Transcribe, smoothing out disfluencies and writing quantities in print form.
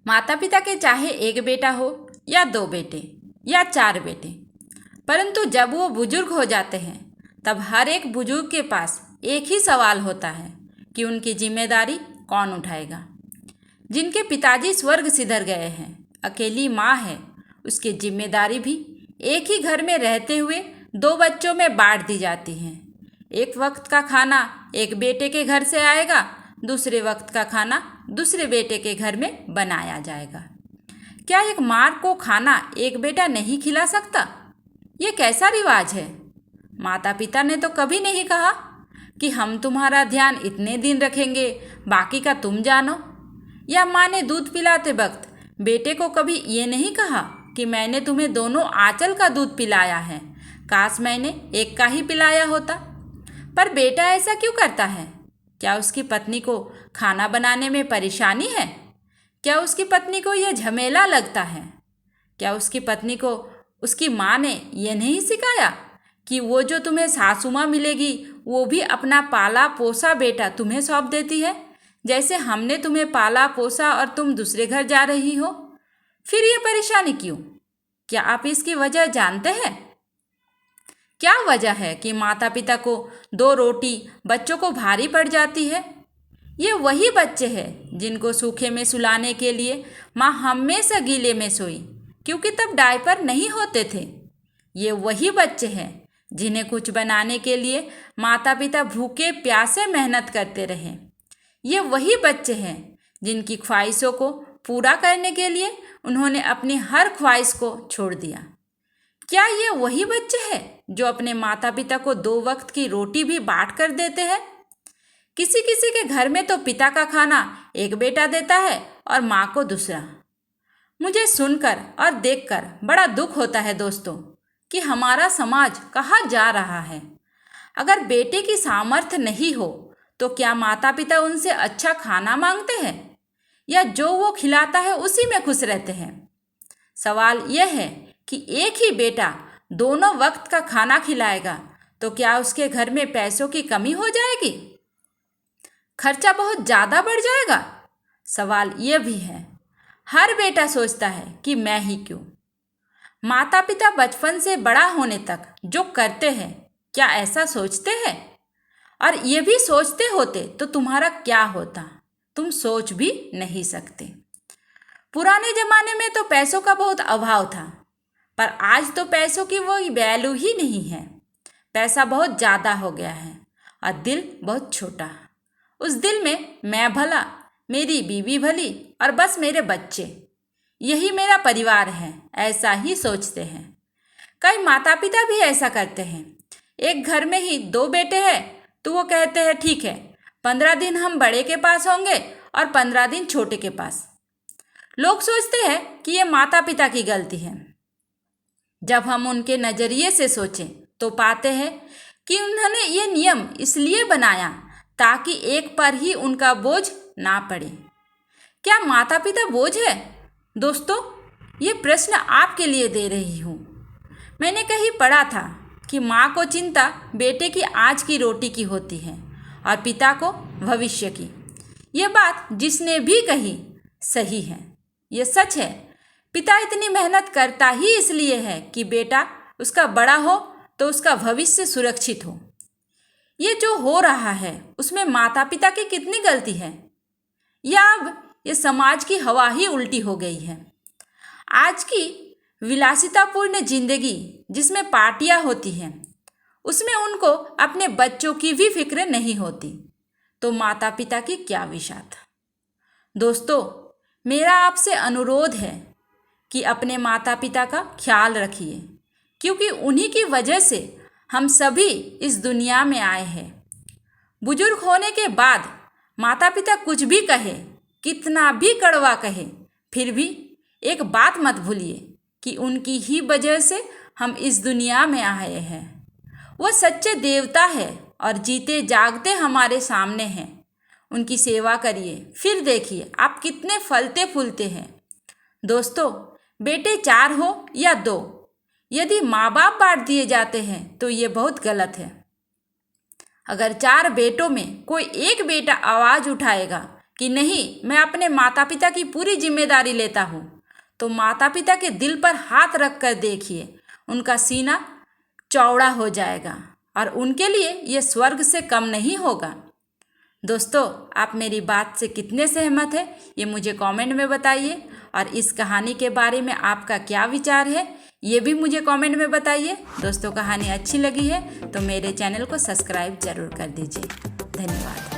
माता पिता के चाहे एक बेटा हो या दो बेटे या चार बेटे, परंतु जब वो बुजुर्ग हो जाते हैं तब हर एक बुजुर्ग के पास एक ही सवाल होता है कि उनकी जिम्मेदारी कौन उठाएगा। जिनके पिताजी स्वर्ग सिधर गए हैं, अकेली माँ है, उसकी जिम्मेदारी भी एक ही घर में रहते हुए दो बच्चों में बांट दी जाती है। एक वक्त का खाना एक बेटे के घर से आएगा, दूसरे वक्त का खाना दूसरे बेटे के घर में बनाया जाएगा। क्या एक माँ को खाना एक बेटा नहीं खिला सकता? ये कैसा रिवाज है? माता पिता ने तो कभी नहीं कहा कि हम तुम्हारा ध्यान इतने दिन रखेंगे, बाकी का तुम जानो। या माँ ने दूध पिलाते वक्त बेटे को कभी ये नहीं कहा कि मैंने तुम्हें दोनों आंचल का दूध पिलाया है, काश मैंने एक का ही पिलाया होता। पर बेटा ऐसा क्यों करता है? क्या उसकी पत्नी को खाना बनाने में परेशानी है? क्या उसकी पत्नी को यह झमेला लगता है? क्या उसकी पत्नी को उसकी माँ ने यह नहीं सिखाया कि वो जो तुम्हें सासू माँ मिलेगी वो भी अपना पाला पोसा बेटा तुम्हें सौंप देती है, जैसे हमने तुम्हें पाला पोसा और तुम दूसरे घर जा रही हो? फिर ये परेशानी क्यों? क्या आप इसकी वजह जानते हैं? क्या वजह है कि माता पिता को दो रोटी बच्चों को भारी पड़ जाती है? ये वही बच्चे हैं जिनको सूखे में सुलाने के लिए माँ हमेशा गीले में सोई, क्योंकि तब डायपर नहीं होते थे। ये वही बच्चे हैं जिन्हें कुछ बनाने के लिए माता पिता भूखे प्यासे मेहनत करते रहे। ये वही बच्चे हैं जिनकी ख्वाहिशों को पूरा करने के लिए उन्होंने अपनी हर ख्वाहिश को छोड़ दिया। क्या ये वही बच्चे हैं जो अपने माता पिता को दो वक्त की रोटी भी बांट कर देते हैं? किसी किसी के घर में तो पिता का खाना एक बेटा देता है और माँ को दूसरा। मुझे सुनकर और देखकर बड़ा दुख होता है दोस्तों कि हमारा समाज कहाँ जा रहा है। अगर बेटे की सामर्थ्य नहीं हो तो क्या माता पिता उनसे अच्छा खाना मांगते हैं, या जो वो खिलाता है उसी में खुश रहते हैं? सवाल यह है कि एक ही बेटा दोनों वक्त का खाना खिलाएगा तो क्या उसके घर में पैसों की कमी हो जाएगी? खर्चा बहुत ज़्यादा बढ़ जाएगा? सवाल यह भी है, हर बेटा सोचता है कि मैं ही क्यों। माता पिता बचपन से बड़ा होने तक जो करते हैं, क्या ऐसा सोचते हैं? और ये भी सोचते होते तो तुम्हारा क्या होता, तुम सोच भी नहीं सकते। पुराने ज़माने में तो पैसों का बहुत अभाव था, पर आज तो पैसों की वो वैल्यू ही नहीं है। पैसा बहुत ज़्यादा हो गया है और दिल बहुत छोटा। उस दिल में मैं भला, मेरी बीवी भली और बस मेरे बच्चे, यही मेरा परिवार है, ऐसा ही सोचते हैं। कई माता पिता भी ऐसा करते हैं। एक घर में ही दो बेटे हैं तो वो कहते हैं ठीक है, 15 दिन हम बड़े के पास होंगे और 15 दिन छोटे के पास। लोग सोचते हैं कि ये माता पिता की गलती है। जब हम उनके नज़रिए से सोचें तो पाते हैं कि उन्होंने ये नियम इसलिए बनाया ताकि एक पर ही उनका बोझ ना पड़े। क्या माता पिता बोझ है? दोस्तों, ये प्रश्न आपके लिए दे रही हूँ। मैंने कहीं पढ़ा था कि माँ को चिंता बेटे की आज की रोटी की होती है और पिता को भविष्य की। ये बात जिसने भी कही सही है, ये सच है। पिता इतनी मेहनत करता ही इसलिए है कि बेटा उसका बड़ा हो तो उसका भविष्य सुरक्षित हो। ये जो हो रहा है उसमें माता पिता की कितनी गलती है? या अब ये समाज की हवा ही उल्टी हो गई है? आज की विलासितापूर्ण जिंदगी जिसमें पार्टियां होती हैं, उसमें उनको अपने बच्चों की भी फिक्र नहीं होती, तो माता पिता की क्या विशात। दोस्तों, मेरा आपसे अनुरोध है कि अपने माता पिता का ख्याल रखिए, क्योंकि उन्हीं की वजह से हम सभी इस दुनिया में आए हैं। बुजुर्ग होने के बाद माता पिता कुछ भी कहे, कितना भी कड़वा कहे, फिर भी एक बात मत भूलिए कि उनकी ही वजह से हम इस दुनिया में आए हैं। वो सच्चे देवता है और जीते जागते हमारे सामने हैं। उनकी सेवा करिए, फिर देखिए आप कितने फलते फूलते हैं। दोस्तों, बेटे 4 हो या 2, यदि माँ बाप बांट दिए जाते हैं तो ये बहुत गलत है। अगर 4 बेटों में कोई एक बेटा आवाज़ उठाएगा कि नहीं, मैं अपने माता पिता की पूरी जिम्मेदारी लेता हूँ, तो माता पिता के दिल पर हाथ रख कर देखिए, उनका सीना चौड़ा हो जाएगा और उनके लिए ये स्वर्ग से कम नहीं होगा। दोस्तों, आप मेरी बात से कितने सहमत हैं ये मुझे कमेंट में बताइए, और इस कहानी के बारे में आपका क्या विचार है ये भी मुझे कमेंट में बताइए। दोस्तों, कहानी अच्छी लगी है तो मेरे चैनल को सब्सक्राइब जरूर कर दीजिए। धन्यवाद।